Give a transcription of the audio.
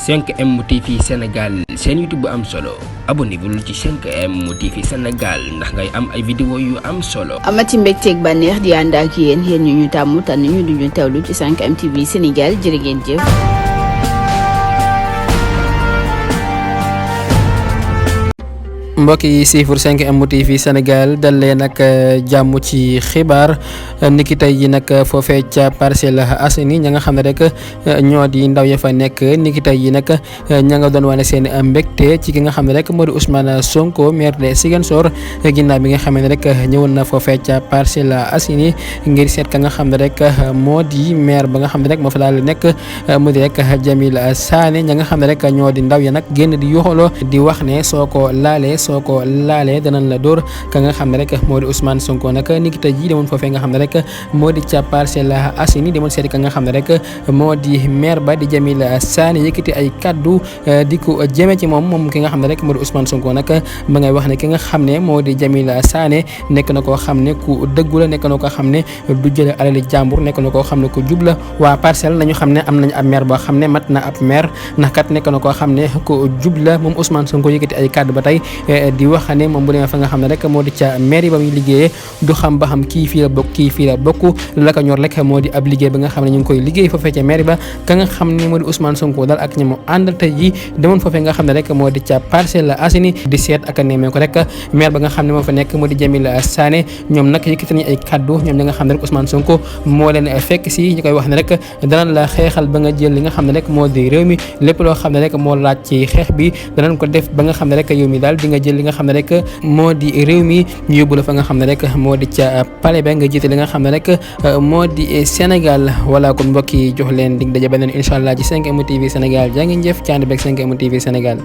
5M TV Sénégal seen YouTube bu am solo abonnez-vous ci 5M TV Sénégal ndax ngay am ay vidéo yu am solo. amati mbégteeg bànneex di ànd ak yéen ñu tàmm tànn ñu duñu teewlu ci 5M TV Sénégal jërë ngeen jëf. mbokk yi siifur 5M TV Sénégal dal leen nag jàmm ci xibaar niki tey yi nag foofee ca Parcelles Assainies ña nga xam ne rek ñoo di ndaw ya fa nekk niki tey yi nag ña nga doon wane seen mbégte ci ki nga xam ne rek moo di Ousmane Sonko maire de Ziguinchor ginnaaw bi nga xam ne rek ñëwoon na foofee ca Parcelles Assainies ngir seet ka nga xam ne rek moo di maire ba nga xam ne rek moo fa daal nekk mu di rek Jamil Sané ña nga xam ne rek ñoo di ndaw ya nag génn di yuxaloo di wax ne soo ko laalee danañ la dóor ka nga xam ne rek moo di Ousmane Sonko nag niki tey jii demoon foofee nga xam ne rek moo di ca Parcelles Assainies demoon seeti ka nga xam ne rek moo di maire ba di Jamil Sané yëkkati ay kaddu di ko jëme ci moom ki nga xam ne rek moo di Ousmane Sonko nag ma ngay wax ne ki nga xam ne moo di Jamil Sané nekk na koo xam ne ku dëggu la nekk na koo xam ne du jële alali jàmbur nekk na koo xam ne ku jub la waa Parcelles nañu xam ne am nañ ab maire boo xam ne mat na ab maire ndax kat nekk na koo xam ne ku jub la moom Ousmane Sonko yëkkati ay kaddu ba tey di wax ne moom bu demee fa nga xam ne rek moo di ca mairie ba muy liggéeyee du xam ba xam kii fii la bokk kii fii la bokk la ko ñor rek moo di ab liggéey ba nga xam ne ñu ngi koy liggéey foofee ca mairie ba ka nga xam ne moo di Ousmane Sonko daal ak ñi mu àndal tey ji demoon foofee nga xam ne rek moo di ca Parcelles Assainies di seet ak nemee ko rek maire ba nga xam ne moo fa nekk moo di Jamil Sané ñoom nag yëkkati nañu ay kaddu ñoom ñi nga xam ne rek Ousmane Sonko moo leen fekk si ñu koy wax ne rek danañ la xeexal ba nga jël li nga xam ne rek moo di réew mi lépp loo xam ne rek moo laaj ci xeex bi danañ ko def ba nga xam ne rek yow mi daal di nga jël li nga xam ne rek moo di réew mi ñu yóbbu la fa nga xam ne rek moo di ca palais ba nga jiite li nga xam ne rek moo di Sénégal wala kon mbokk yi jox leen dig daje beneen incha allah ci 5M TV Sénégal jaa ngeen jëf ci ànd beeg 5M TV Sénégal.